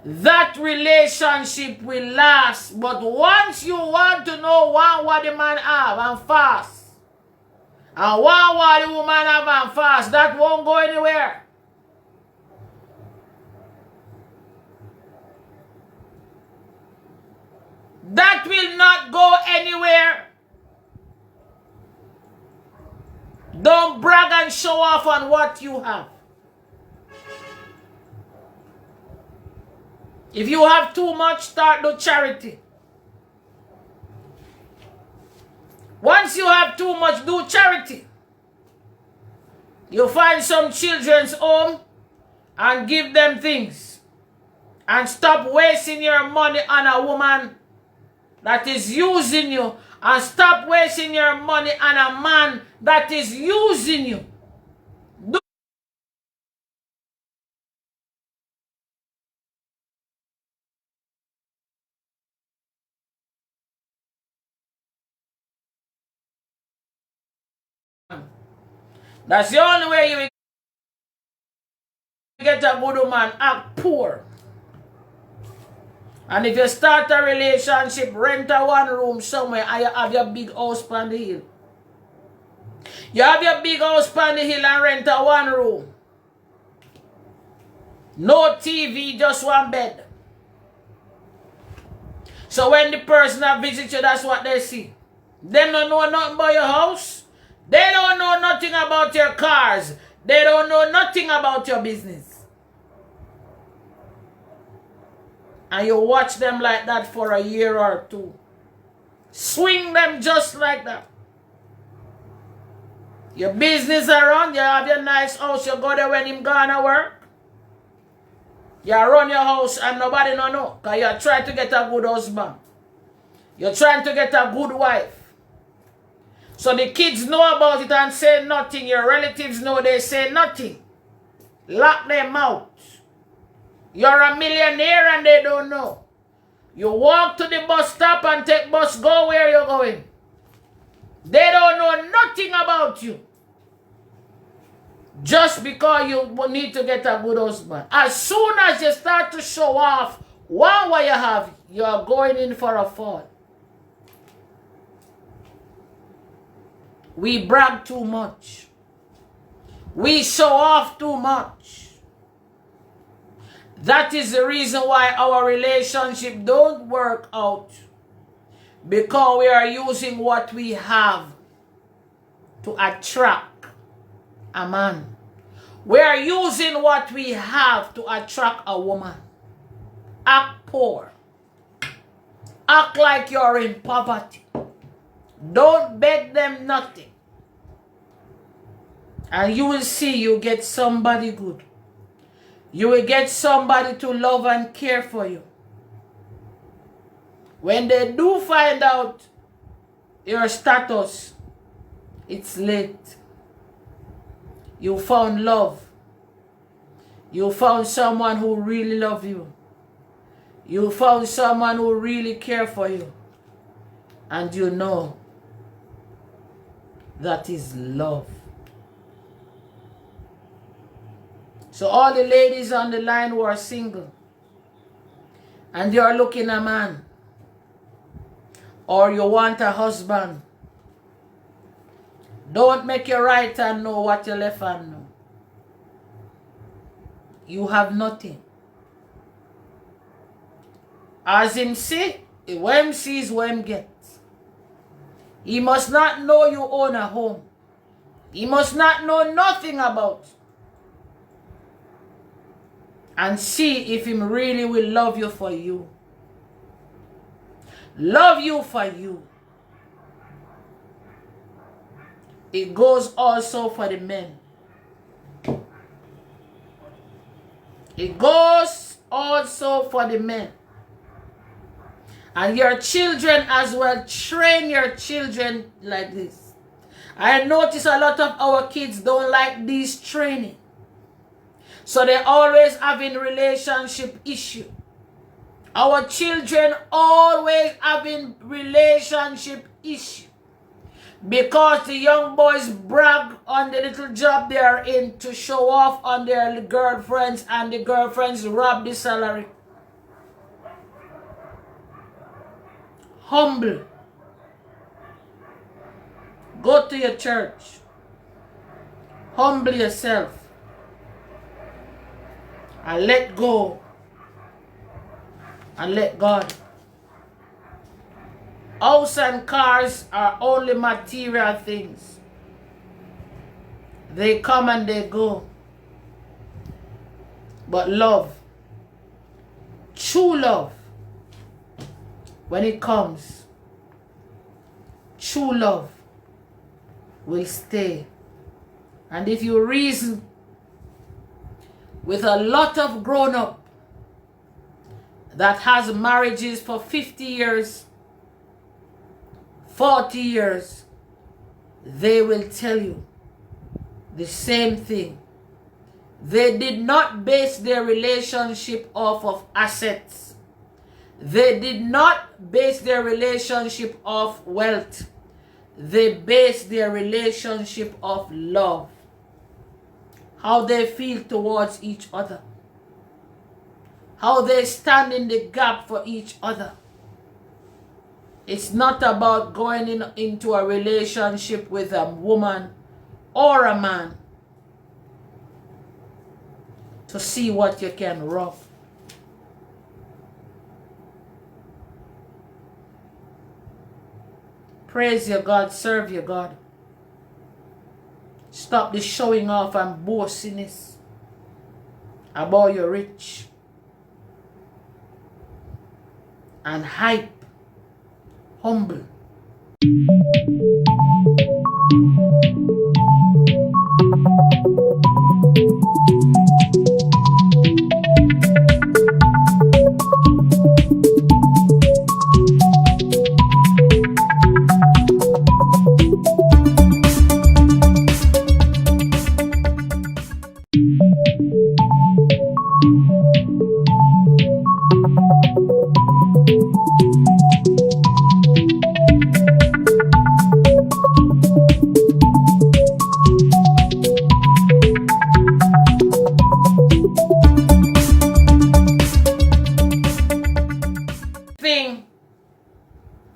that relationship will last. But once you want to know what the man have and fast, and what the woman have and fast, that won't go anywhere. That will not go anywhere. Don't brag and show off on what you have. If you have too much, start do charity. Once you have too much, do charity. You find some children's home and give them things. And stop wasting your money on a woman that is using you. And stop wasting your money on a man that is using you. That's the only way you will get a good woman. Act poor. And if you start a relationship, rent a one room somewhere and you have your big house on the hill. You have your big house on the hill and rent a one room. No TV, just one bed. So when the person that visits you, that's what they see. They don't know nothing about your house. They don't know nothing about your cars. They don't know nothing about your business. And you watch them like that for a year or two. Swing them just like that. Your business around, you have your nice house, you go there when him gonna work. You run your house and nobody know. Because you try to get a good husband. You're trying to get a good wife. So the kids know about it and say nothing. Your relatives know, they say nothing. Lock them out. You're a millionaire and they don't know. You walk to the bus stop and take bus, go where you're going. They don't know nothing about you. Just because you need to get a good husband. As soon as you start to show off what you have, you are going in for a fall. We brag too much. We show off too much. That is the reason why our relationship don't work out. Because we are using what we have to attract a man. We are using what we have to attract a woman. Act poor. Act like you're in poverty. Don't beg them nothing. And you will see you get somebody good. You will get somebody to love and care for you. When they do find out your status, it's late. You found love. You found someone who really loves you. You found someone who really cares for you. And you know that is love. So all the ladies on the line who are single and you're looking a man or you want a husband, don't make your right hand know what your left hand know. You have nothing. As him see, when him sees, when him gets. He must not know you own a home. He must not know nothing about. And see if him really will love you for you. Love you for you. It goes also for the men. It goes also for the men. And your children as well. Train your children like this. I notice a lot of our kids don't like this training. So they always having relationship issue. Our children always having relationship issue. Because the young boys brag on the little job they are in to show off on their girlfriends, and the girlfriends rob the salary. Humble. Go to your church. Humble yourself. And let go. And let God. House and cars are only material things. They come and they go. But love, true love, when it comes, true love will stay. And if you reason with a lot of grown-up that has marriages for 50 years, 40 years, they will tell you the same thing. They did not base their relationship off of assets. They did not base their relationship off wealth. They based their relationship off love. How they feel towards each other. How they stand in the gap for each other. It's not about going into a relationship with a woman or a man to see what you can rub. Praise your God, serve your God. Stop the showing off and boastiness about you're rich and hype. Humble.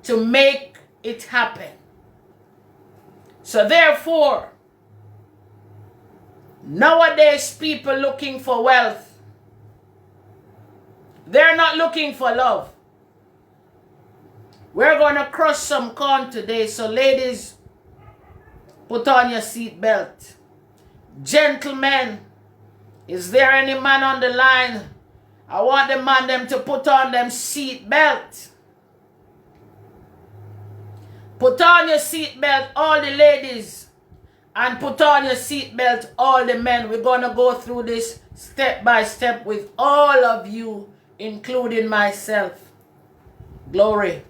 To make it happen. So therefore, nowadays people looking for wealth, they're not looking for love. We're going to crush some corn today, so ladies, put on your seat belt. Gentlemen, is there any man on the line? I want the man them to put on them seat belt. Put on your seatbelt, all the ladies, and put on your seatbelt, all the men. We're going to go through this step by step with all of you, including myself. Glory.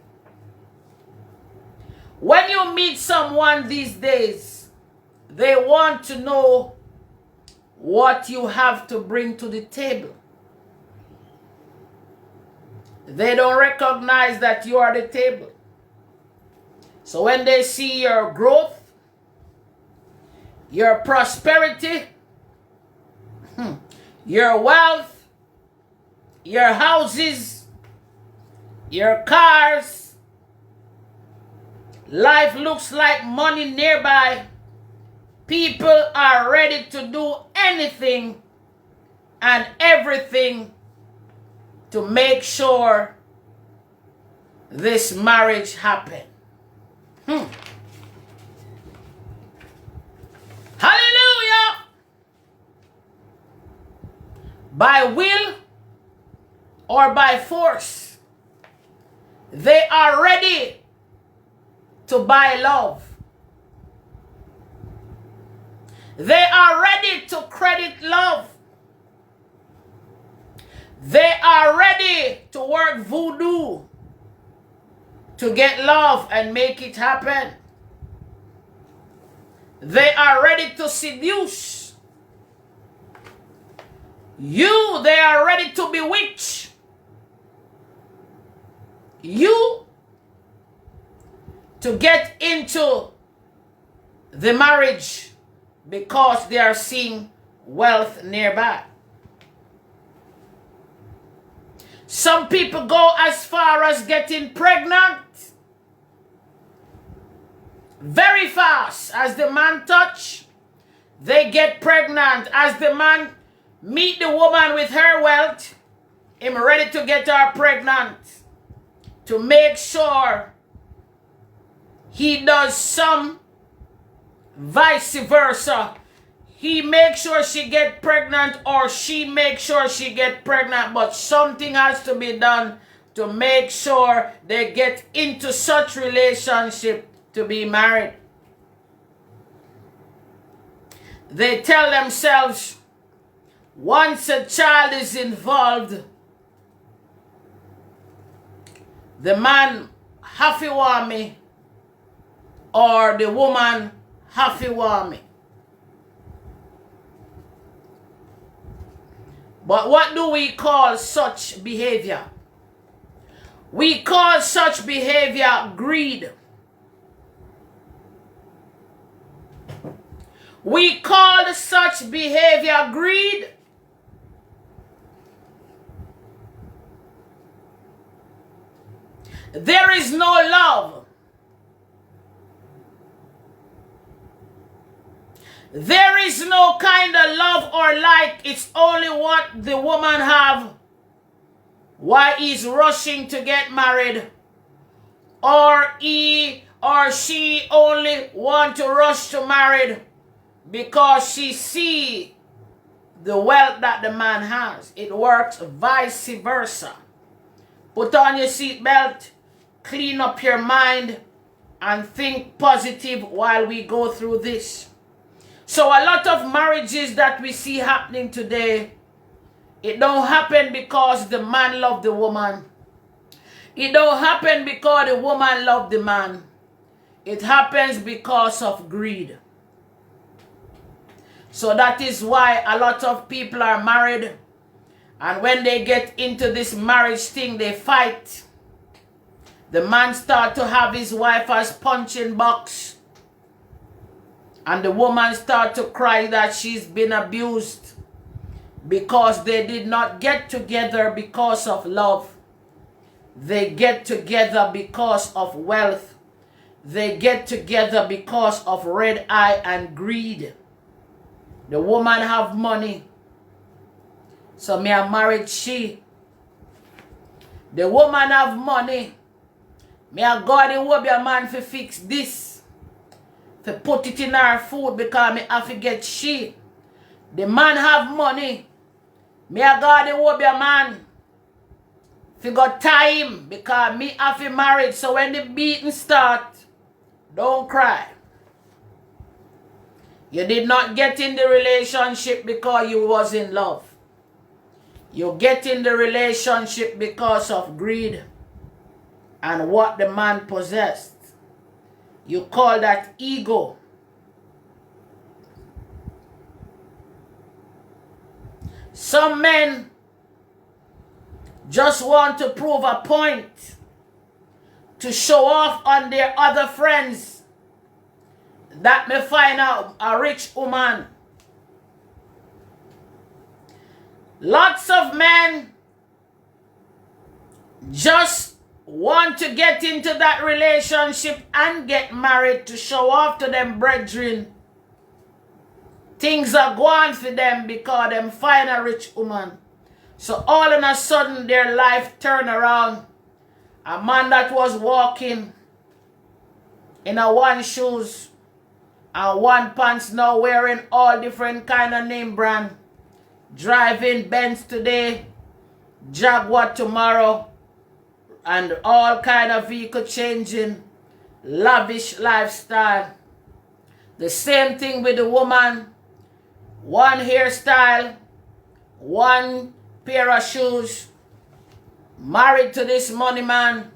When you meet someone these days, they want to know what you have to bring to the table. They don't recognize that you are the table. So when they see your growth, your prosperity, your wealth, your houses, your cars, life looks like money nearby, people are ready to do anything and everything to make sure this marriage happens. Hallelujah! By will or by force, they are ready to buy love. They are ready to credit love. They are ready to work voodoo to get love and make it happen. They are ready to seduce you. They are ready to bewitch you to get into the marriage because they are seeing wealth nearby. Some people go as far as getting pregnant Very fast. As the man touch, they get pregnant. As the man meet the woman with her wealth, him ready to get her pregnant. To make sure he does some vice versa. He makes sure she get pregnant or she makes sure she get pregnant. But something has to be done to make sure they get into such relationship to be married. They tell themselves, once a child is involved, the man have to want me or the woman have to want me. But what do we call such behavior? We call such behavior greed. We call such behavior greed. There is no love. There is no kind of love or like. It's only what the woman have. Why he's rushing to get married. Or he or she only want to rush to married because she see the wealth that the man has. It works vice versa. Put on your seatbelt, clean up your mind, and think positive while we go through this. So a lot of marriages that we see happening today, it don't happen because the man loved the woman. It don't happen because the woman loved the man. It happens because of greed. So that is why a lot of people are married. And when they get into this marriage thing, they fight. The man start to have his wife as punching box. And the woman start to cry that she's been abused. Because they did not get together because of love. They get together because of wealth. They get together because of red eye and greed. The woman have money. So me I married she. The woman have money. Me I go the Wobia man for fix this. For put it in her food because me have to get she. The man have money. Me I go the Wobia man. For got time because me have to married. So when the beating start, don't cry. You did not get in the relationship because you was in love. You get in the relationship because of greed and what the man possessed. You call that ego. Some men just want to prove a point, to show off on their other friends that may find out a rich woman. Lots of men just want to get into that relationship and get married to show off to them brethren. Things are going for them because them find a rich woman. So all of a sudden their life turn around. A man that was walking in a one shoes and one pants now wearing all different kind of name brand. Driving Benz today, Jaguar tomorrow, and all kind of vehicle changing, lavish lifestyle. The same thing with the woman. One hairstyle, one pair of shoes, married to this money man,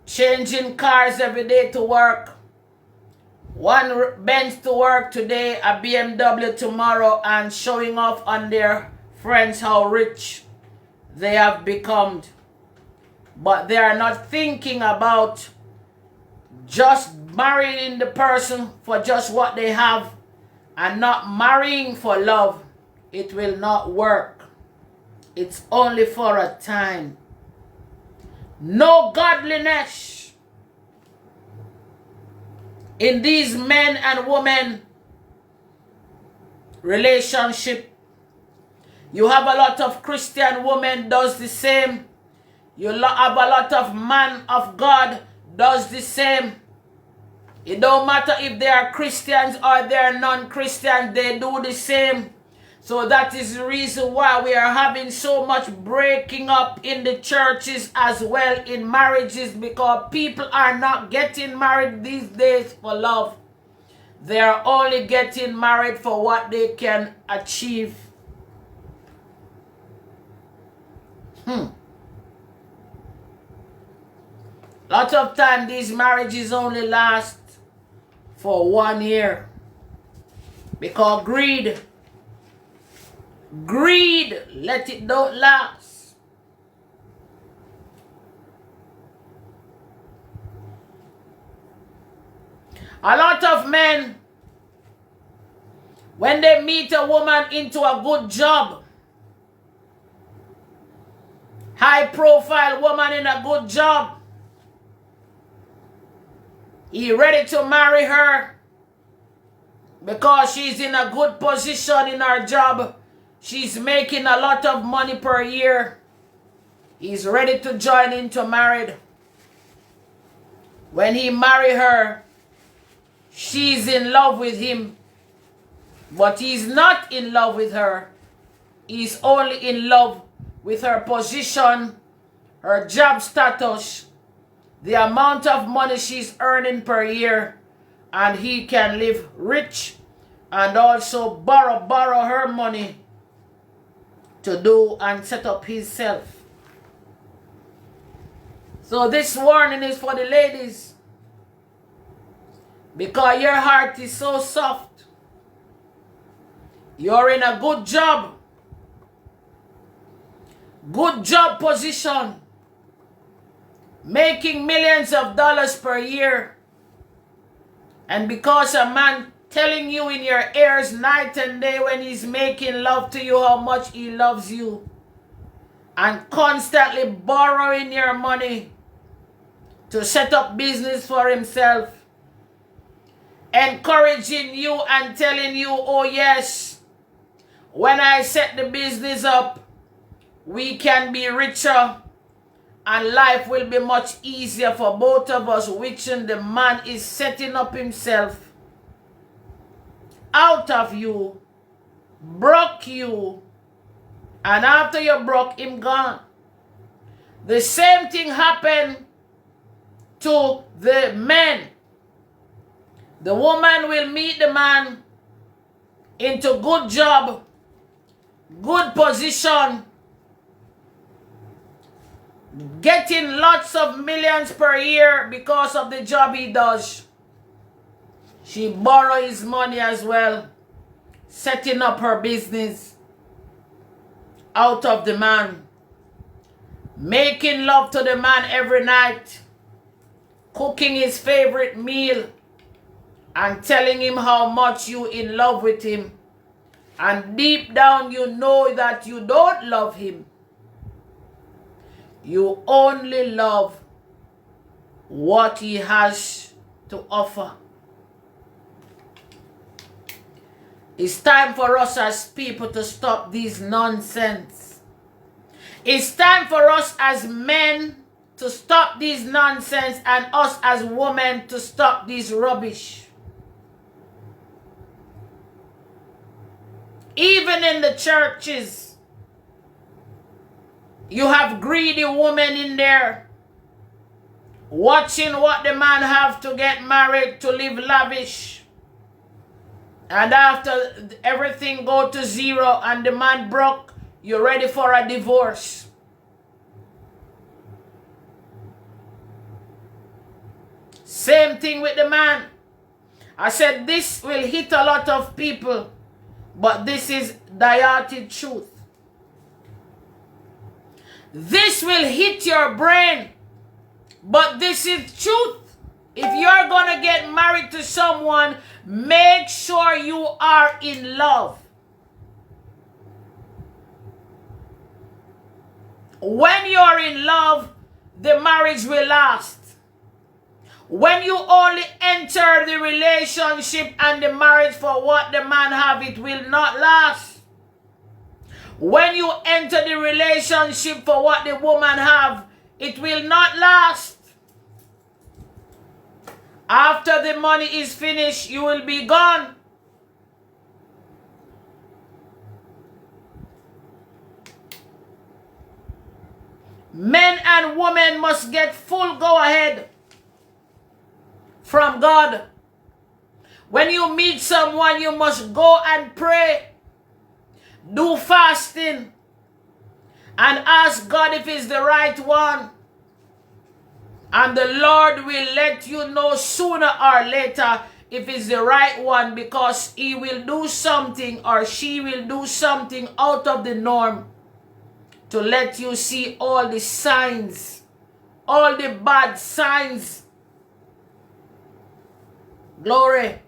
changing cars every day to work. One Benz to work today, a BMW tomorrow, and showing off on their friends how rich they have become. But they are not thinking about just marrying the person for just what they have and not marrying for love. It will not work. It's only for a time. No godliness in these men and women relationship. You have a lot of Christian women does the same. You have a lot of man of God does the same. It don't matter if they are Christians or they are non-Christians, they do the same. So that is the reason why we are having so much breaking up in the churches as well in marriages, because people are not getting married these days for love. They are only getting married for what they can achieve. Lot of time these marriages only last for 1 year. Because greed, let it don't last. A lot of men, when they meet a woman into a good job, high profile woman in a good job, he ready to marry her because she's in a good position in her job. She's making a lot of money per year. He's ready to join into married. When he marry her, she's in love with him, but he's not in love with her. He's only in love with her position, her job status, the amount of money she's earning per year, and he can live rich and also borrow her money to do and set up himself. So this warning is for the ladies, because your heart is so soft. You're in a good job position, making millions of dollars per year, and because a man telling you in your ears night and day when he's making love to you how much he loves you, and constantly borrowing your money to set up business for himself, encouraging you and telling you, oh yes, when I set the business up, we can be richer and life will be much easier for both of us, which the man is setting up himself out of you, broke you, and after you broke him, gone. The same thing happened to the men. The woman will meet the man into good job, good position, getting lots of millions per year because of the job he does. She borrows his money as well, setting up her business out of the man, making love to the man every night, cooking his favorite meal, and telling him how much you in love with him. And deep down you know that you don't love him. You only love what he has to offer. It's time for us as people to stop this nonsense. It's time for us as men to stop this nonsense, and us as women to stop this rubbish. Even in the churches, you have greedy women in there watching what the man have to get married to live lavish. And after everything go to zero and the man broke, you're ready for a divorce. Same thing with the man. I said this will hit a lot of people, but this is diated truth. This will hit your brain, but this is truth. If you're going to get married to someone, make sure you are in love. When you're in love, the marriage will last. When you only enter the relationship and the marriage for what the man have, it will not last. When you enter the relationship for what the woman have, it will not last. After the money is finished, you will be gone. Men and women must get full go-ahead from God. When you meet someone, you must go and pray. Do fasting. And ask God if it's the right one. And the Lord will let you know sooner or later if it's the right one, because he will do something or she will do something out of the norm to let you see all the signs, all the bad signs. Glory.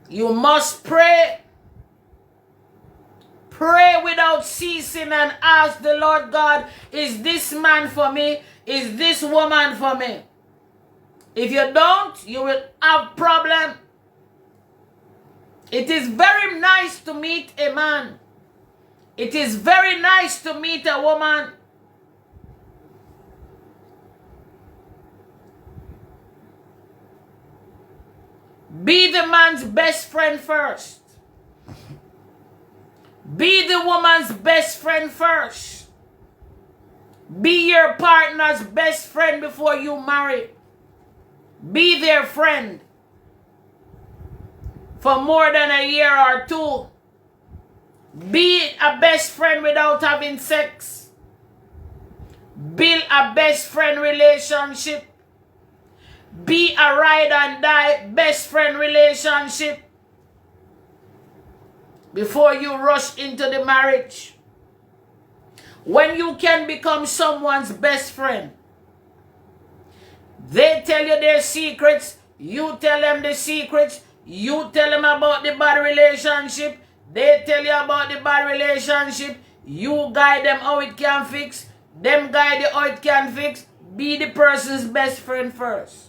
You must pray. Pray without ceasing and ask the Lord God, is this man for me? Is this woman for me? If you don't, you will have problem. It is very nice to meet a man. It is very nice to meet a woman. Be the man's best friend first. Be the woman's best friend first. Be your partner's best friend before you marry. Be their friend for more than a year or two. Be a best friend without having sex. Build a best friend relationship. Be a ride and die best friend relationship before you rush into the marriage. When you can become someone's best friend, they tell you their secrets, you tell them the secrets, you tell them about the bad relationship, they tell you about the bad relationship, you guide them how it can fix, them guide you how it can fix. Be the person's best friend first.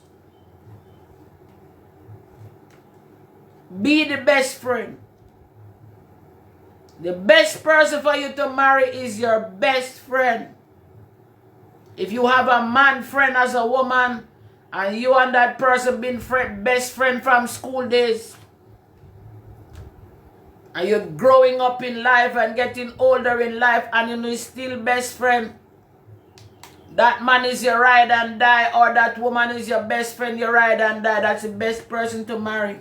Be the best friend. The best person for you to marry is your best friend. If you have a man friend as a woman, and you and that person been best friend from school days, and you're growing up in life and getting older in life, and you're still best friend, that man is your ride and die, or that woman is your best friend, your ride and die. That's the best person to marry.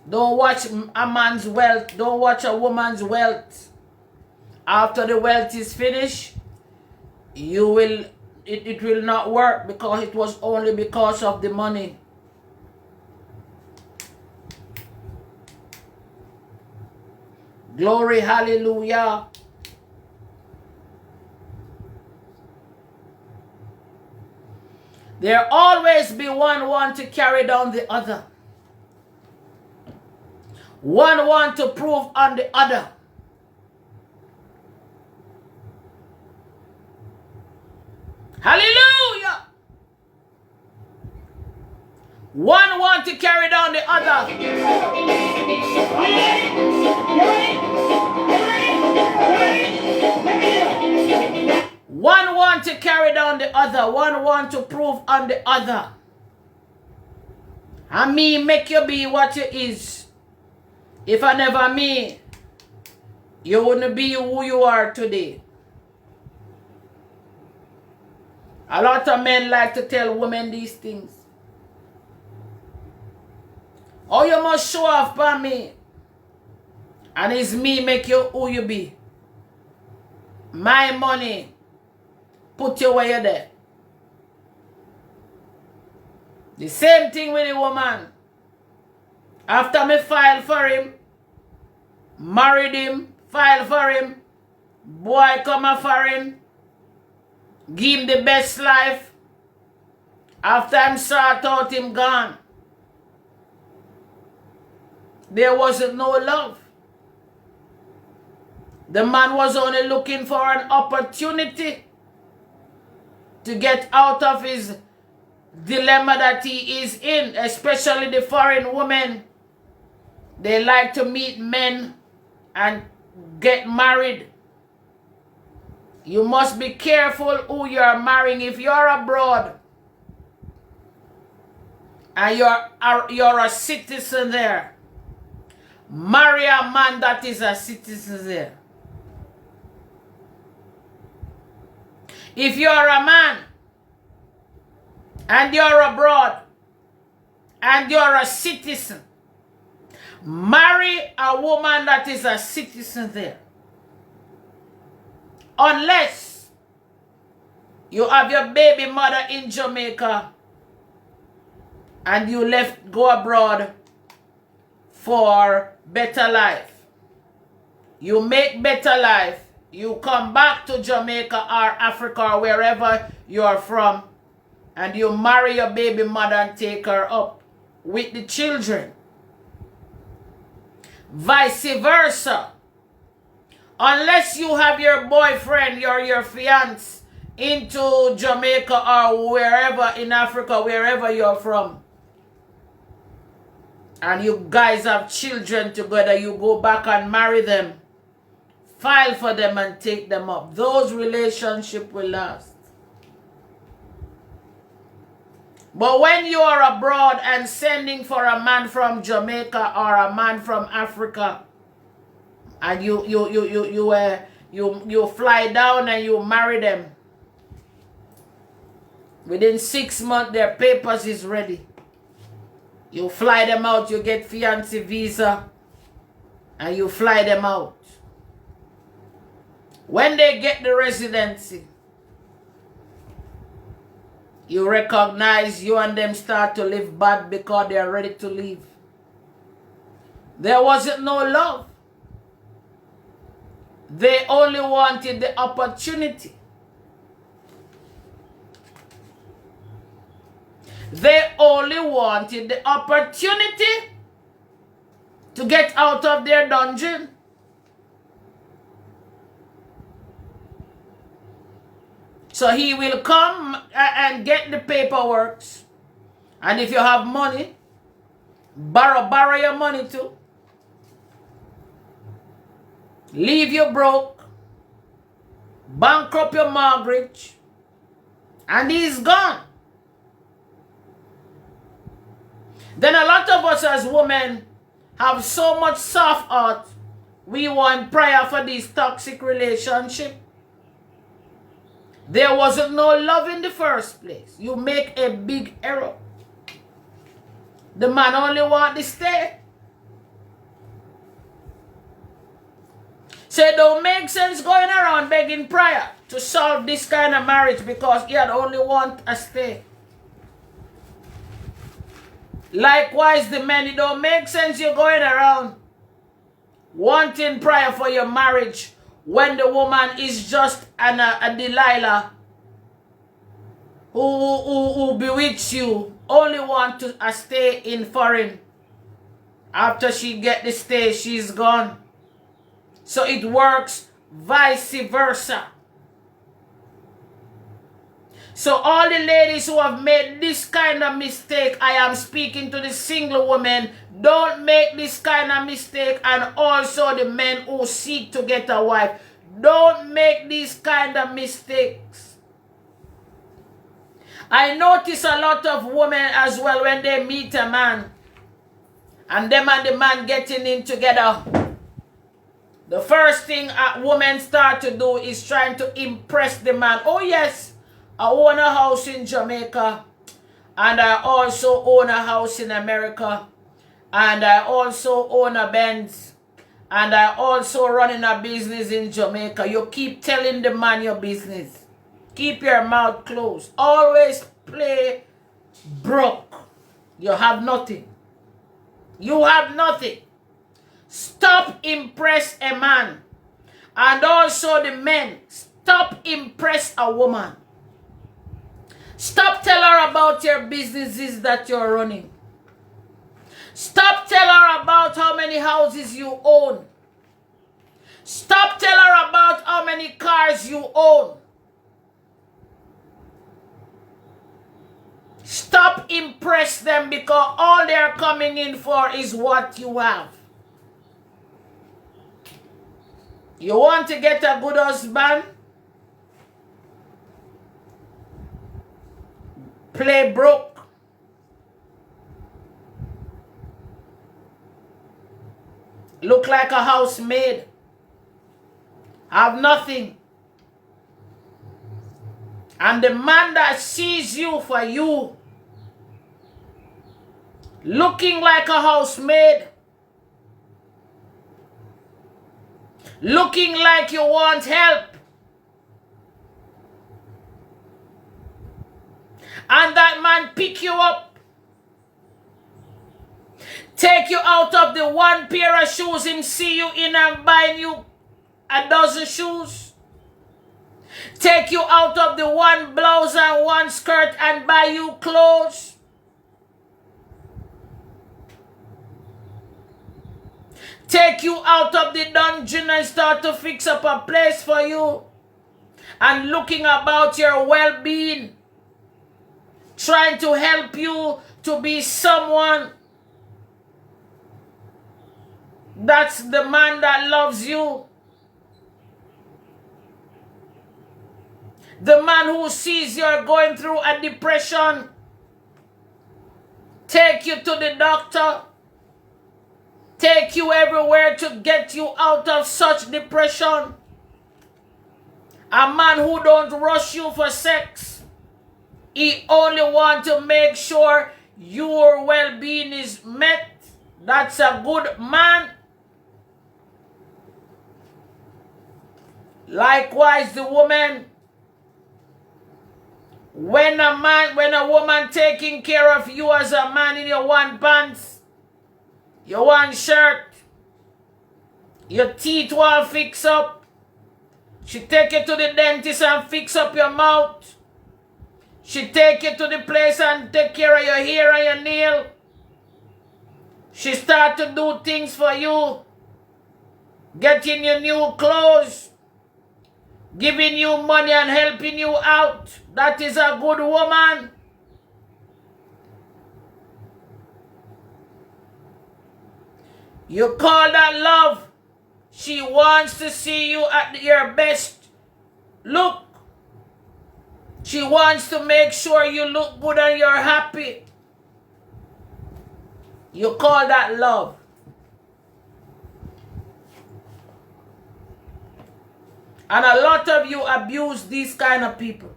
Don't watch a man's wealth. Don't watch a woman's wealth. After the wealth is finished, it will not work, because it was only because of the money. Glory, hallelujah. There always be one to carry down the other. One to prove on the other. Hallelujah. One to carry down the other. One to carry down the other. One to prove on the other. And me make you be what you is. If I never me, you wouldn't be who you are today. A lot of men like to tell women these things. Oh, you must show off by me. And it's me make you who you be. My money put you where you're there. The same thing with the woman. After me file for him, married him, file for him, boy come a foreign, give him the best life. After him sort out, him gone. There wasn't no love. The man was only looking for an opportunity to get out of his dilemma that he is in, especially the foreign women. They like to meet men and get married. You must be careful who you are marrying. If you're abroad and you're a citizen there, marry a man that is a citizen there. If you're a man and you're abroad and you're a citizen, marry a woman that is a citizen there. Unless you have your baby mother in Jamaica and you go abroad for better life. You make better life. You come back to Jamaica or Africa or wherever you are from, and you marry your baby mother and take her up with the children. Vice versa. Unless you have your boyfriend or your fiance into Jamaica or wherever in Africa, wherever you're from, and you guys have children together, you go back and marry them, file for them and take them up. Those relationships will last. But when you are abroad and sending for a man from Jamaica or a man from Africa, and you fly down and you marry them, within 6 months their papers is ready. You fly them out, you get fiancé visa, and you fly them out. When they get the residency, you recognize you and them start to live bad because they are ready to leave. There wasn't no love. They only wanted the opportunity. They only wanted the opportunity to get out of their dungeon. So he will come and get the paperwork. And if you have money, borrow your money too. Leave you broke. Bankrupt your mortgage. And he's gone. Then a lot of us as women have so much soft heart. We want prayer for these toxic relationships. There wasn't no love in the first place. You make a big error. The man only wants to stay. So it don't make sense going around begging prayer to solve this kind of marriage because he had only want a stay. Likewise, the men, it don't make sense you going around wanting prayer for your marriage when the woman is just a Delilah who bewitch you, only want to stay in foreign. After she get the stay, she's gone. So it works vice versa. So all the ladies who have made this kind of mistake, I am speaking to the single women, don't make this kind of mistake, and also the men who seek to get a wife. Don't make these kind of mistakes. I notice a lot of women as well when they meet a man, and them and the man getting in together. The first thing a woman start to do is trying to impress the man. Oh yes, I own a house in Jamaica, and I also own a house in America, and I also own a Benz, and I also running a business in Jamaica. You keep telling the man your business. Keep your mouth closed. Always play broke. You have nothing. You have nothing. Stop impress a man. And also the men, stop impress a woman. Stop tell her about your businesses that you're running. Stop tell her about how many houses you own. Stop tell her about how many cars you own. impress them because all they're coming in for is what you have. You want to get a good husband? Play broke. Look like a housemaid. Have nothing. And the man that sees you for you, looking like a housemaid, looking like you want help, and that man pick you up, take you out of the one pair of shoes him see you in and buying you a dozen shoes, take you out of the one blouse and one skirt and buy you clothes, take you out of the dungeon and start to fix up a place for you, and looking about your well-being, trying to help you to be someone. That's the man that loves you. The man who sees you're going through a depression, take you to the doctor, take you everywhere to get you out of such depression. A man who don't rush you for sex. He only wants to make sure your well-being is met. That's a good man. Likewise, the woman. When a woman taking care of you as a man in your one pants, your one shirt, your teeth all fix up, she take you to the dentist and fix up your mouth. She take you to the place and take care of your hair and your nail. She start to do things for you, getting you new clothes, giving you money and helping you out. That is a good woman. You call that love. She wants to see you at your best look. She wants to make sure you look good and you're happy. You call that love. And a lot of you abuse these kind of people.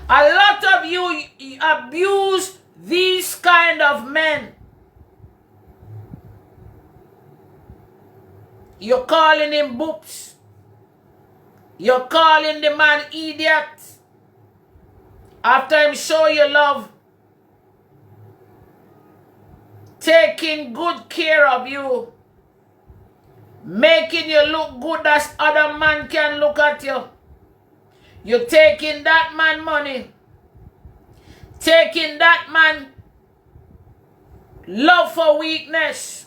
A lot of you abuse these kind of men. You're calling him boops. You're calling the man idiot. After him show you love, taking good care of you, making you look good as other man can look at you. You're taking that man money, taking that man love for weakness.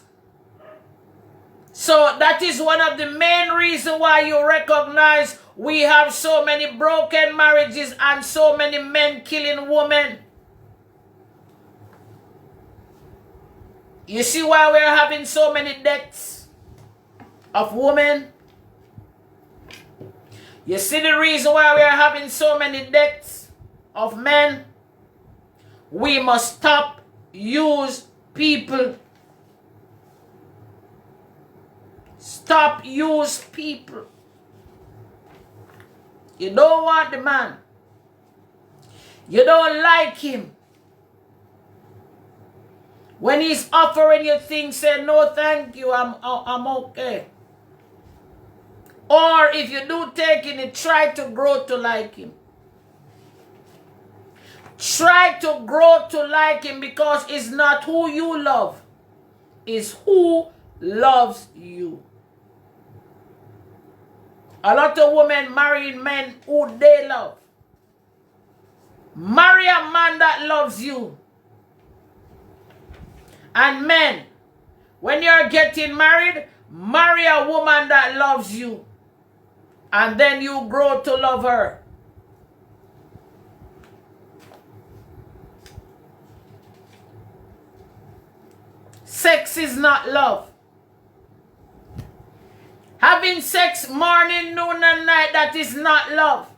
So that is one of the main reasons why you recognize we have so many broken marriages and so many men killing women. You see why we're having so many deaths of women? You see the reason why we are having so many deaths of men? We must stop use people. Stop use people. You don't want the man. You don't like him. When he's offering you things, say no thank you, I'm okay. Or if you do take it, try to grow to like him. Try to grow to like him, because it's not who you love. It's who loves you. A lot of women marrying men who they love. Marry a man that loves you. And men, when you're getting married, marry a woman that loves you. And then you grow to love her. Sex is not love. Having sex morning, noon, and night, that is not love.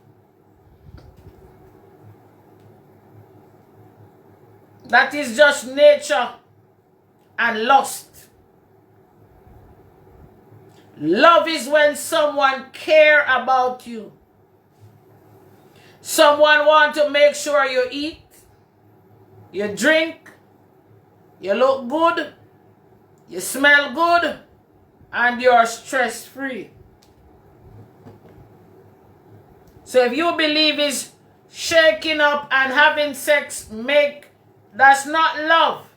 That is just nature and lust. Love is when someone cares about you. Someone wants to make sure you eat, you drink, you look good, you smell good, and you're stress-free. So if you believe is shaking up and having sex that's not love.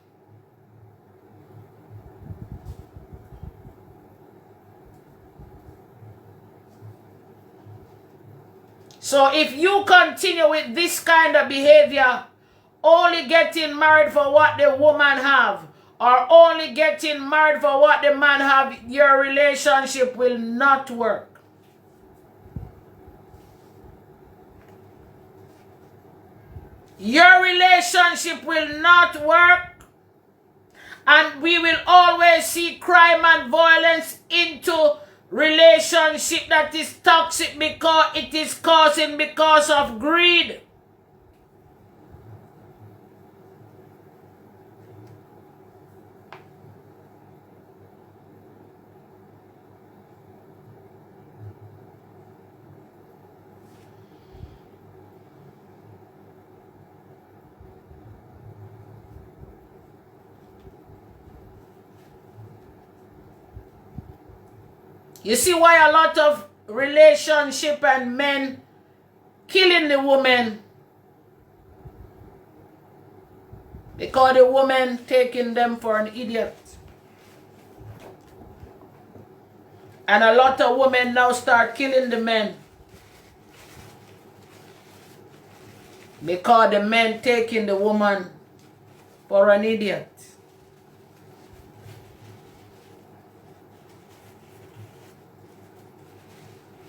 So if you continue with this kind of behavior, only getting married for what the woman have, or only getting married for what the man have, your relationship will not work. Your relationship will not work, and we will always see crime and violence into relationship that is toxic because it is causing because of greed. You see why a lot of relationship and men killing the woman? Because the woman taking them for an idiot. And a lot of women now start killing the men. Because the men taking the woman for an idiot.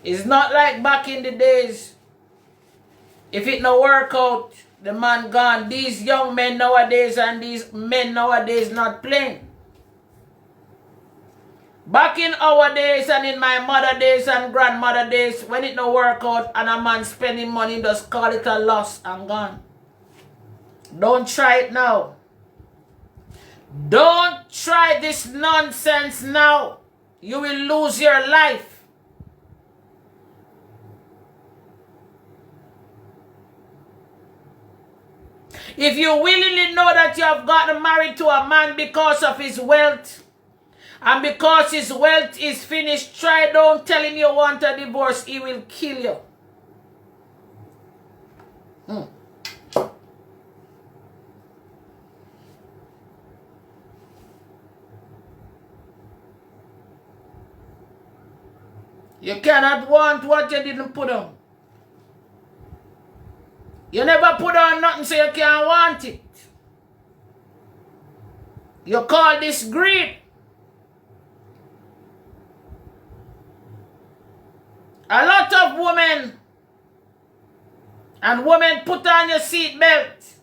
It's not like back in the days. If it no work out, the man gone. These young men nowadays and these men nowadays not playing. Back in our days and in my mother days and grandmother days, when it no work out and a man spending money, just call it a loss and gone. Don't try it now. Don't try this nonsense now. You will lose your life. If you willingly know that you have gotten married to a man because of his wealth, and because his wealth is finished, don't tell him you want a divorce. He will kill you. You cannot want what you didn't put on. You never put on nothing, so you can't want it. You call this greed. A lot of women and women put on your seat belt.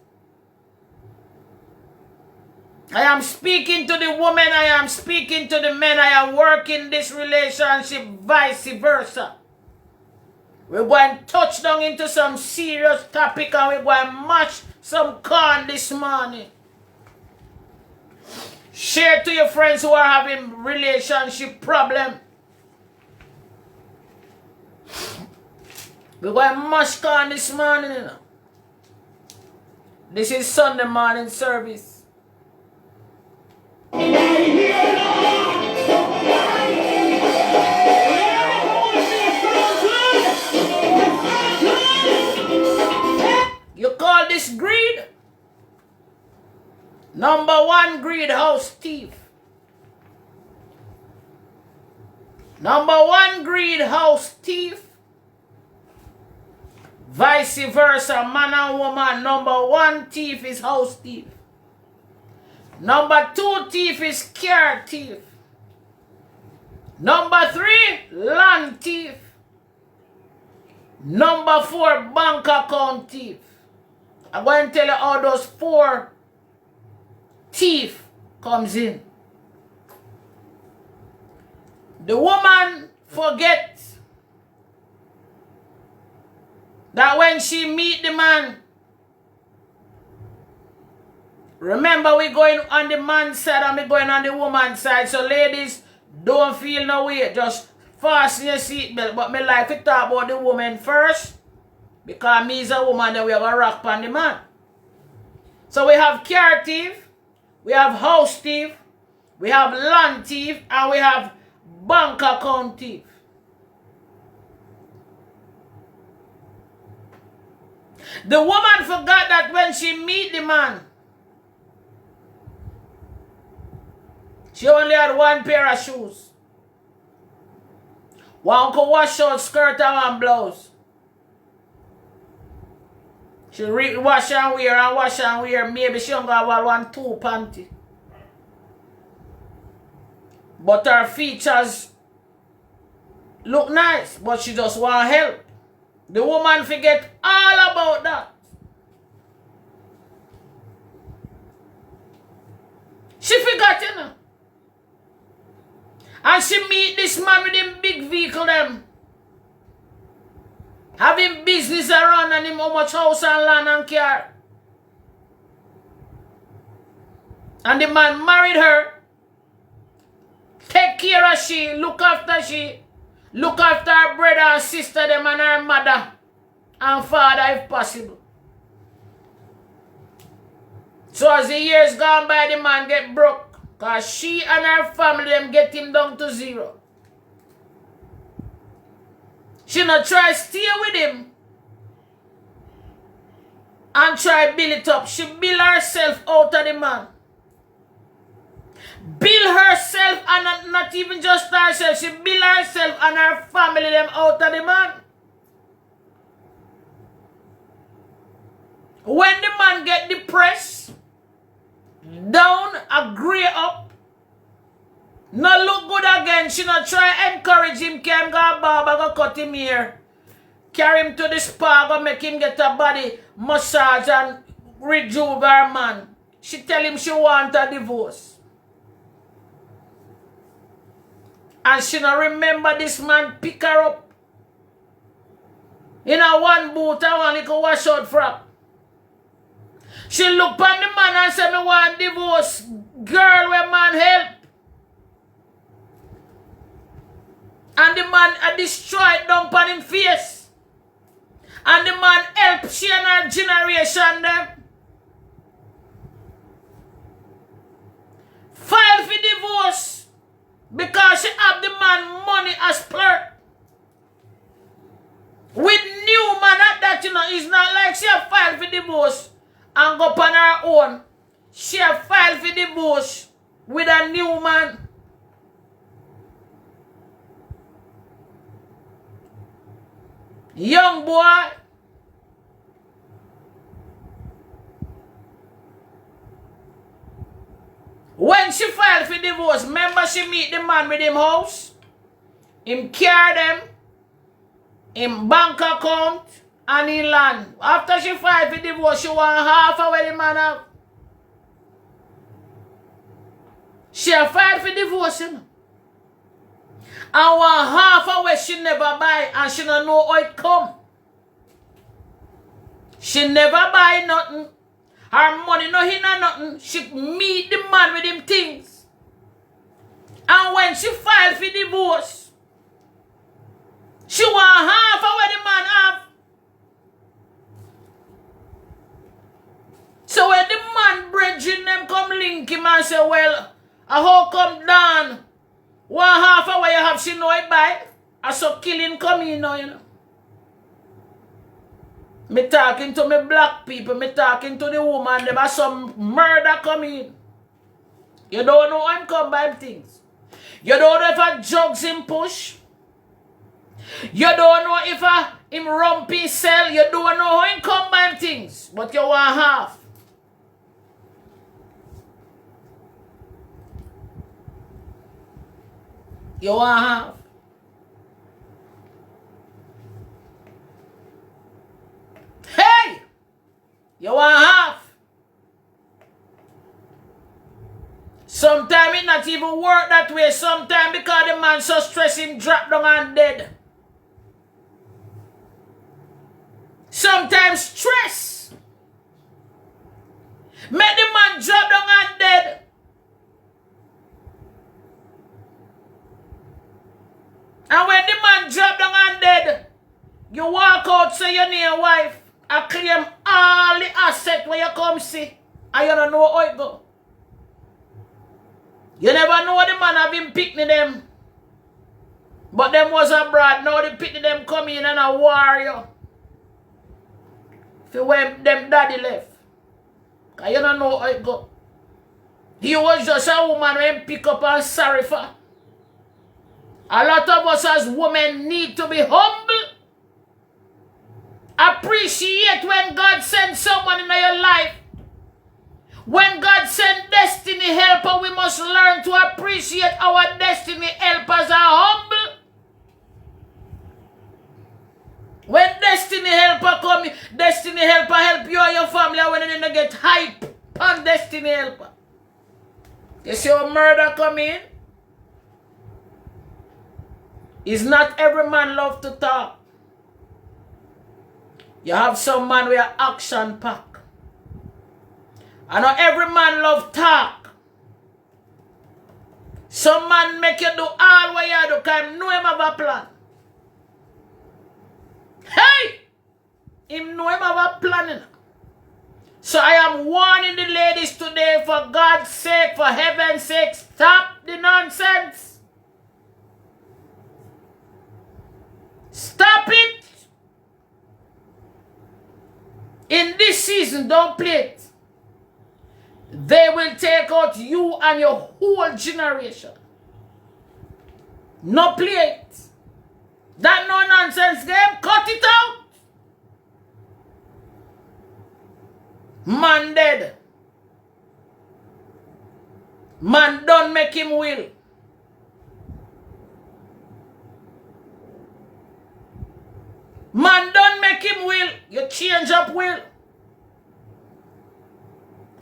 I am speaking to the women, I am speaking to the men, I am working this relationship, vice versa. We're going to touch down into some serious topic and we're going to mash some corn this morning. Share to your friends who are having relationship problem. We're going to mash corn this morning. You know. This is Sunday morning service. You call this greed? Number one greed house thief. Number one greed house thief. Vice versa, man and woman. Number one thief is house thief. Number two thief is car thief. Number three, land thief. Number four, bank account thief. I'm going to tell you how those four thief comes in. The woman forget that when she meet the man, remember we going on the man's side and we going on the woman's side. So ladies, don't feel no way. Just fasten your seatbelt. But me like to talk about the woman first. Because me is a woman and we have a rock on the man. So we have car thief, we have house thief, we have land thief, and we have bank account thief. The woman forgot that when she meet the man, she only had one pair of shoes. One could wash out skirt and one blouse. She wash and wear. Maybe she only have one, two panty. But her features look nice, but she just want help. The woman forget all about that. She forgot, you know. And she meet this man with him big vehicle them. Having business around and him how much house and land and car. And the man married her. Take care of she, look after her brother and sister them and her mother and father if possible. So as the years gone by, the man get broke. Because she and her family them get him down to zero. She not try stay with him and try build it up. She build herself out of the man. Build herself and not even just herself. She build herself and her family them out of the man. When the man get depressed, down, a grey up, not look good again, she not try encourage him, can go a barber, go cut him hair, carry him to the spa, go make him get a body massage and rejuve her man. She tell him she want a divorce. And she not remember this man pick her up in a one boot and one little wash out frock. She look on the man and say, me want divorce. Girl, where man help. And the man destroyed down on him face. And the man help she and her generation them. File for divorce. Because she have the man money as flirt. With new man at that, you know, it's not like she have filed for divorce and go on her own. She have filed for divorce with a new man. Young boy. When she filed for divorce, remember she meet the man with him house, him care them, him bank account, and him land. After she filed for divorce, she want half of what the man have. She have filed for divorce, you know. And want half of what she never buy, and she don't know how it come. She never buy nothing. Her money no in nothing. She meet the man with him things. And when she filed for divorce, she want half of what the man have. So when the man brethren them come link him and say, well, how come down? One half of what you have, she know it by. And so killing come in now, you know. Me talking to me black people, me talking to the woman, there are some murder coming. You don't know how him come by things. You don't know if a drugs him push. You don't know if him rumpy sell. You don't know how him come by things. But you want half. You want half. Hey! You want half. Sometimes it not even work that way. Sometimes because the man so stressed him drop down and dead. Sometimes stress make the man drop down and dead. And when the man drop down and dead, you walk out say you need a wife and claim all the asset when you come see. And you don't know how it go. You never know the man have been picking them. But them was abroad. Now the picking them come in and a warrior. For when them daddy left. Because you don't know how it go. He was just a woman when pick up and sorry for. A lot of us as women need to be humble. Appreciate when God sends someone in your life. When God sends destiny helper, we must learn to appreciate our destiny helpers are humble. When destiny helper come, destiny helper help you and your family when you get hype on destiny helper. You see how murder come in? It's not every man love to talk. You have some man with action pack. I know every man love talk. Some man make you do all what you do because him know him have a plan. Hey! Him know him have a plan. So I am warning the ladies today, for God's sake, for heaven's sake, stop the nonsense. Stop it. In this season, don't play it. They will take out you and your whole generation. No play it. That no nonsense game, cut it out. Man dead. Man don't make him will. Man don't make him will. You change up will.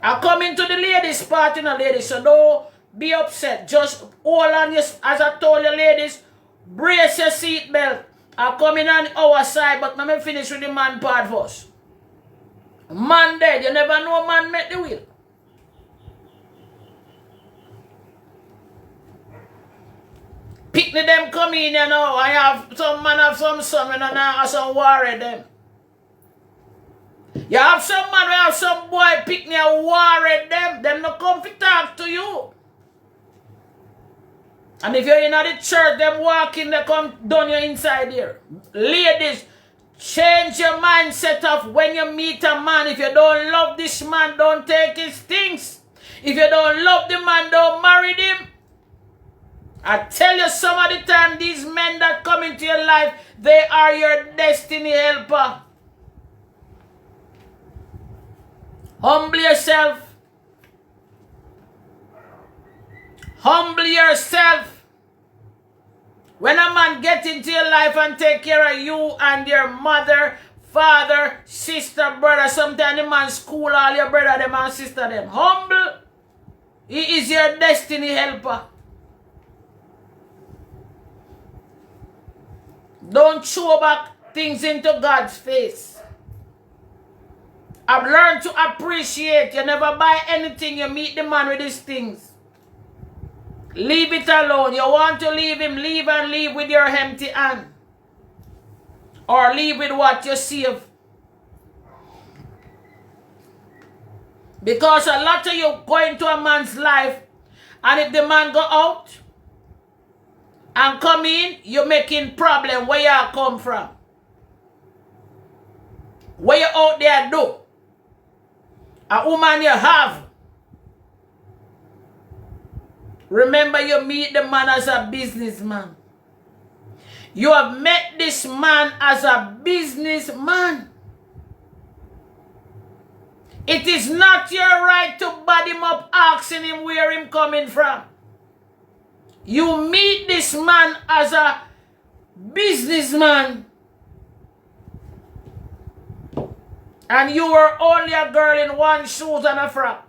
I come into the ladies' part, ladies, so don't be upset. Just hold on, as I told you, ladies, brace your seatbelt. I come in on our side, but let me finish with the man part first. Man dead, you never know man make the will. Picnic them come in, I have some man have some son, and I have some worry them. You have some man who have some boy pick me and worry them. Them no come to talk to you. And if you're in the church, them walking, they come down your inside here. Ladies, change your mindset of when you meet a man. If you don't love this man, don't take his things. If you don't love the man, don't marry him. I tell you, some of the time, these men that come into your life, they are your destiny helper. Humble yourself. Humble yourself. When a man gets into your life and take care of you and your mother, father, sister, brother, sometimes the man school all your brother them and sister them. Humble. He is your destiny helper. Don't throw back things into God's face. I've learned to appreciate. You never buy anything, you meet the man with these things. Leave it alone. You want to leave him, leave and leave with your empty hand. Or leave with what you save. Because a lot of you go into a man's life, and if the man go out and come in, you're making problem where you come from. Where you out there do. A woman you have. Remember, you meet the man as a businessman. You have met this man as a businessman. It is not your right to bad him up, asking him where him coming from. You meet this man as a businessman. And you were only a girl in one shoes and a frock.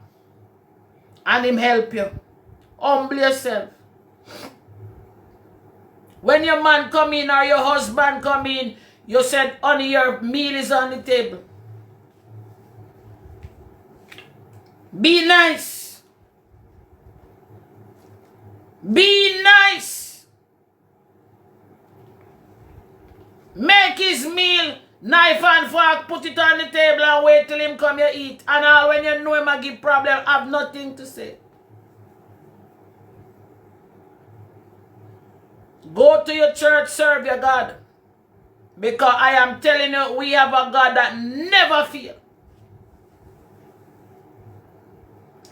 And him help you. Humble yourself. When your man come in or your husband come in, you said, honey, your meal is on the table. Be nice. Be nice. Make his meal, knife and fork, put it on the table and wait till him come you eat. And all when you know him a give problem, have nothing to say. Go to your church, serve your God. Because I am telling you, we have a God that never fails.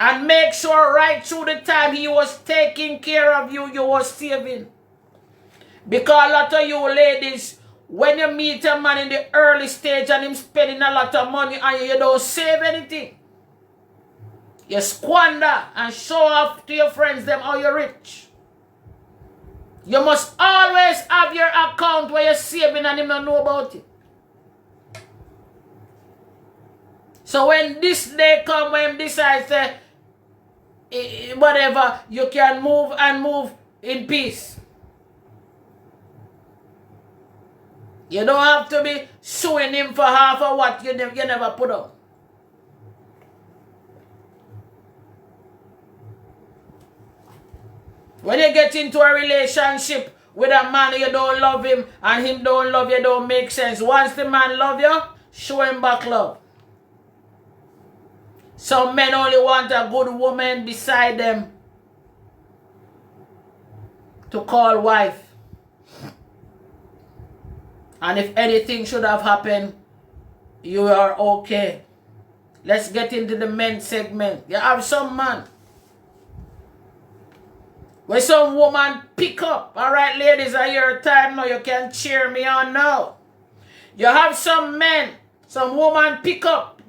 And make sure right through the time he was taking care of you, you was saving. Because a lot of you ladies, when you meet a man in the early stage and him spending a lot of money and you don't save anything, you squander and show off to your friends them how you're rich. You must always have your account where you're saving and him don't know about it. So when this day come, when him decides that whatever, you can move and move in peace. You don't have to be suing him for half of what you never put up. When you get into a relationship with a man, you don't love him and him don't love you, don't make sense. Once the man love you, show him back love. Some men only want a good woman beside them to call wife. And if anything should have happened, you are okay. Let's get into the men segment. You have some man where some woman pick up. All right, ladies, are your time now. You can cheer me on now. You have some men, some woman pick up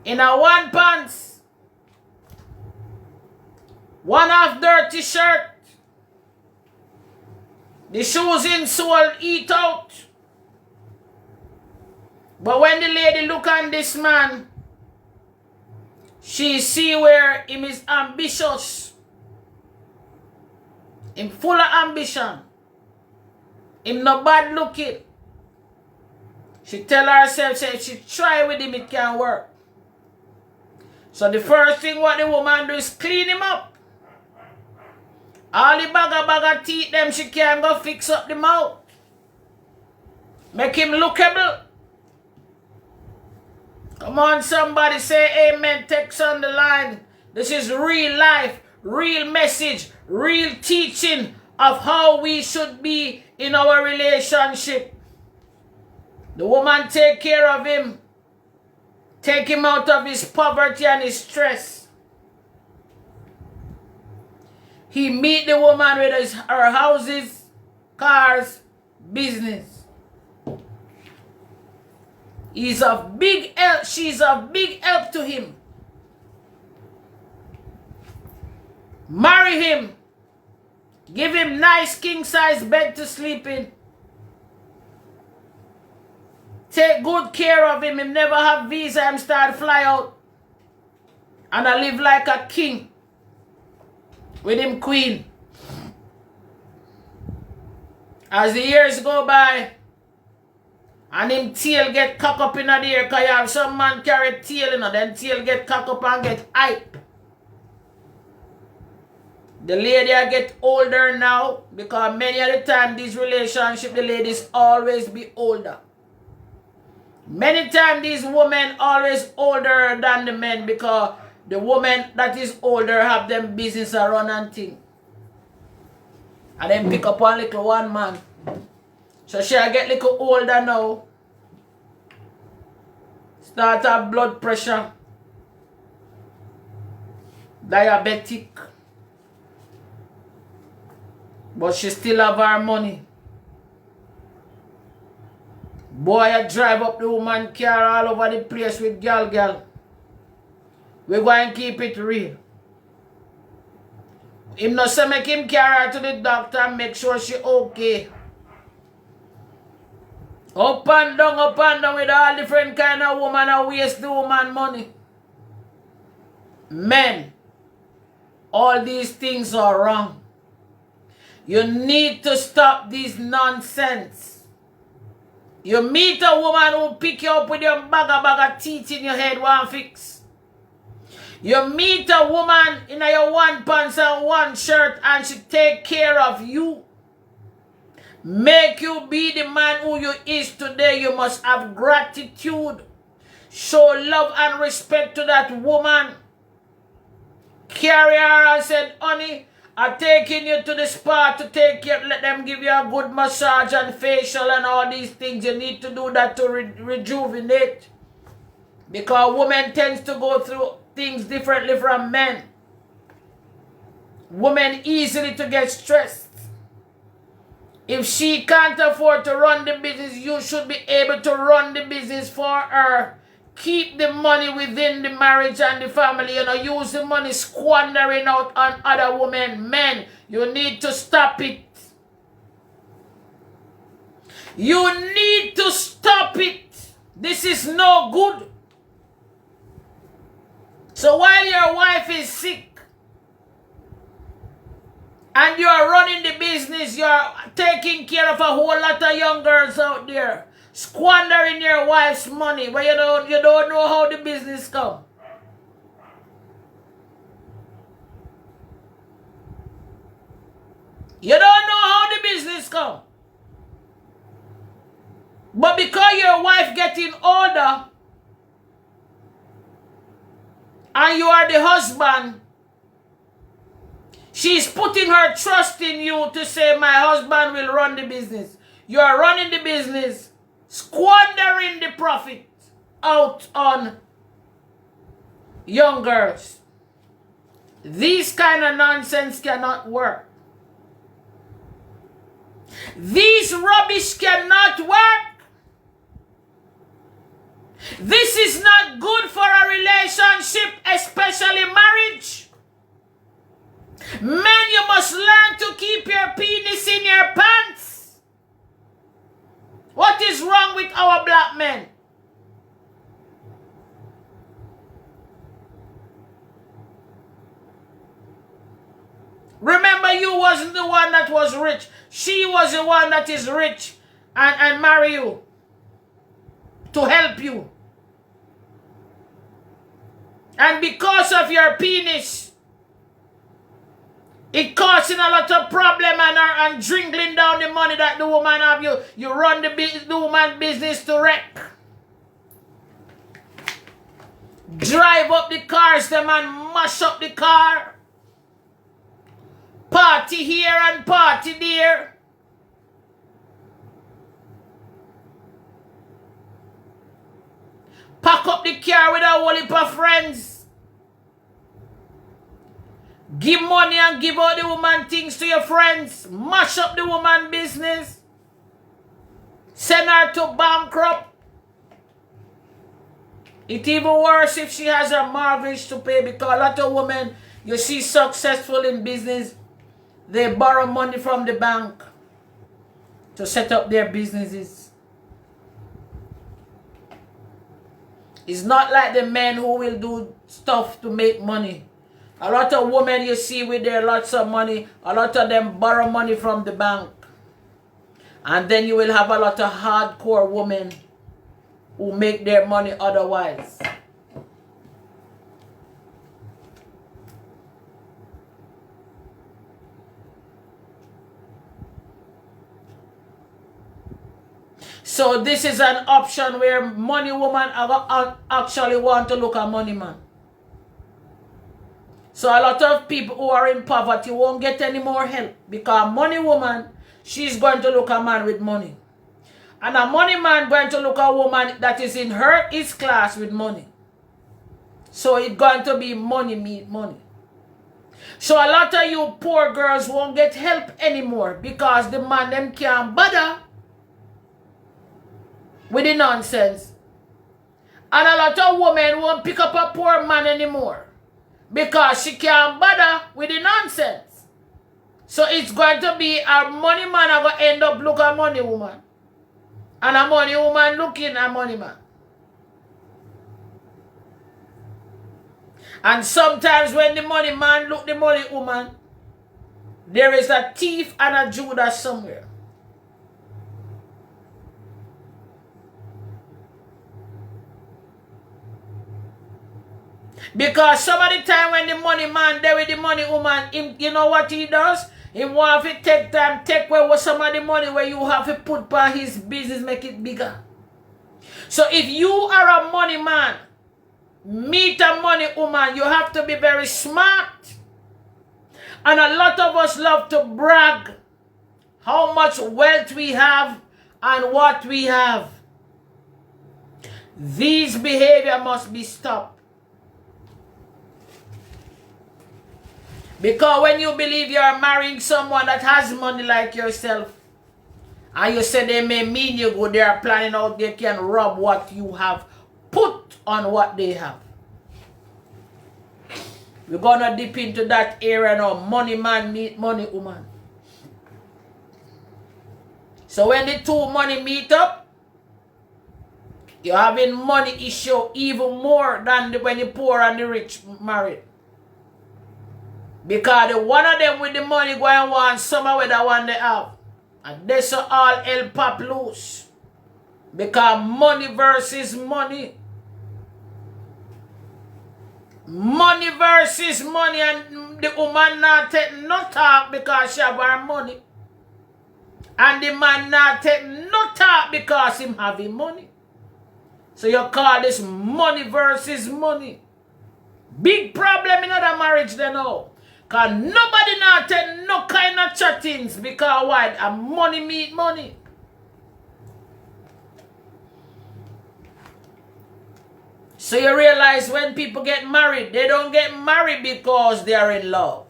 in a one pants, one half dirty shirt, the shoes in sole eat out. But when the lady look on this man, she see where him is ambitious. Him full of ambition. Him not bad looking. She tell herself, say if she try with him, it can't work. So the first thing what the woman do is clean him up. All the bag of teeth them she can go fix up the mouth. Make him lookable. Come on, somebody say amen. Text on the line. This is real life, real message, real teaching of how we should be in our relationship. The woman take care of him. Take him out of his poverty and his stress. He meet the woman with her houses, cars, business. He's of big help. She's of big help to him. Marry him. Give him nice king-size bed to sleep in. Take good care of him. Him never have visa. Him start fly out. And I live like a king. With him queen. As the years go by, and him tail get cock up in the air, because you have some man carry tail, then tail get cock up and get hype. The lady get older now, because many of the time these relationships, the ladies always be older. Many times these women always older than the men, because the woman that is older have them business around and thing. And then pick up one little one man. So she get little older now. Start her blood pressure. Diabetic. But she still have her money. Boy, I drive up the woman car all over the place with girl. We're going to keep it real. Him not say make him carry her to the doctor and make sure she okay. Up and down with all different kind of woman and waste the woman money. Men, All these things are wrong. You need to stop this nonsense. You meet a woman who pick you up with your bag of teeth in your head, one fix. You meet a woman in your one pants and one shirt and she take care of you. Make you be the man who you is today. You must have gratitude. Show love and respect to that woman. Carry her and said, honey, I'm taking you to the spa to take care. Let them give you a good massage and facial and all these things. You need to do that to rejuvenate. Because women tends to go through things differently from men. Women easily to get stressed. If she can't afford to run the business, you should be able to run the business for her. Keep the money within the marriage and the family. You know, use the money squandering out on other women. Men, you need to stop it. You need to stop it. This is no good. So while your wife is sick, and you're running the business, you're taking care of a whole lot of young girls out there, squandering your wife's money, but you don't know how the business come. You don't know how the business come. But because your wife getting older, and you are the husband, she's putting her trust in you to say, my husband will run the business. You are running the business, squandering the profit out on young girls. This kind of nonsense cannot work. These rubbish cannot work. This is not good for a relationship, especially marriage. Men, you must learn to keep your penis in your pants. What is wrong with our black men? Remember, you wasn't the one that was rich. She was the one that is rich and marry you to help you. And because of your penis, it causing a lot of problem and dringling down the money that the woman have. You run the woman business to wreck. Drive up the cars them and mash up the car. Party here and party there. Pack up the car with a whole heap of friends. Give money and give out the woman things to your friends. Mash up the woman business. Send her to bankrupt. It's even worse if she has a mortgage to pay, because a lot of women you see successful in business, they borrow money from the bank to set up their businesses. It's not like the men who will do stuff to make money. A lot of women you see with their lots of money, a lot of them borrow money from the bank. And then you will have a lot of hardcore women who make their money otherwise. So this is an option where money woman actually want to look at money man. So a lot of people who are in poverty won't get any more help, because money woman, she's going to look at a man with money. And a money man going to look at a woman that is in his class with money. So it's going to be money meet money. So a lot of you poor girls won't get help anymore, because the man them can't bother with the nonsense. And a lot of women won't pick up a poor man anymore, because she can't bother with the nonsense. So it's going to be a money man are going to end up looking at money woman. And a money woman looking at money man. And sometimes when the money man look the money woman, there is a thief and a Judas somewhere. Because some of the time when the money man there with the money woman, him, you know what he does? He want to take time, take away some of the money where you have to put by his business, make it bigger. So if you are a money man, meet a money woman, you have to be very smart. And a lot of us love to brag how much wealth we have and what we have. These behavior must be stopped. Because when you believe you are marrying someone that has money like yourself, and you say they may mean you good, they are planning out they can rob what you have, put on what they have. We're going to dip into that area now. Money man meet money woman. So when the two money meet up, you're having money issue even more than when the poor and the rich married. Because the one of them with the money go and want some with the one they have. And they so all hell pop loose. Because money versus money. Money versus money, and the woman not take no talk because she have her money. And the man not take no talk because him having money. So you call this money versus money. Big problem in other marriage they know. Because nobody not take no kind of chattings because why? And money meet money. So you realize when people get married, they don't get married because they are in love.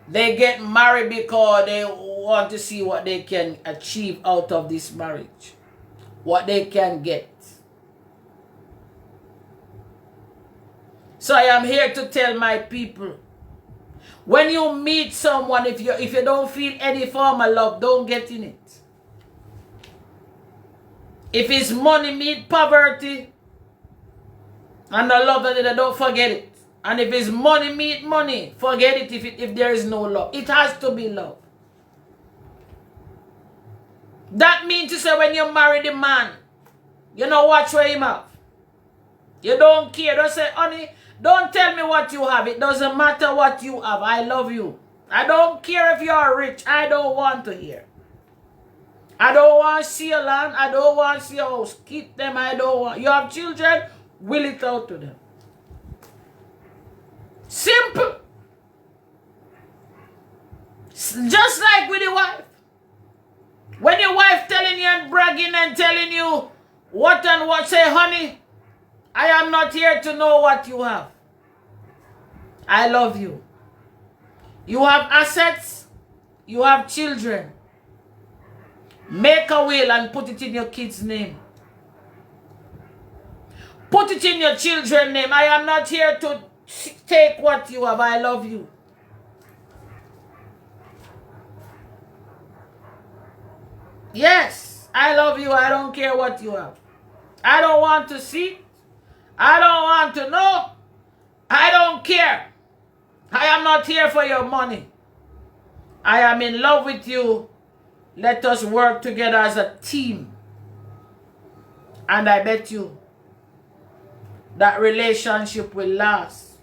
They get married because they want to see what they can achieve out of this marriage. What they can get. So I am here to tell my people, when you meet someone, if you don't feel any form of love, don't get in it. If it's money meet poverty, and the love that they don't forget it. And if it's money meet money, forget it if there is no love. It has to be love. That means to say when you marry the man, you know watch where him have. You don't care. Don't say, honey, don't tell me what you have. It doesn't matter what you have. I love you. I don't care if you are rich. I don't want to hear. I don't want to see your land. I don't want to see your house. Keep them. I don't want. You have children. Will it out to them. Simple. Just like with the wife. When your wife telling you and bragging and telling you what and what, say, honey, I am not here to know what you have. I love you. You have assets. You have children. Make a will and put it in your kid's name. Put it in your children's name. I am not here to take what you have. I love you. Yes, I love you. I don't care what you have. I don't want to see. I don't want to know. I don't care. I am not here for your money. I am in love with you. Let us work together as a team. And I bet you that relationship will last.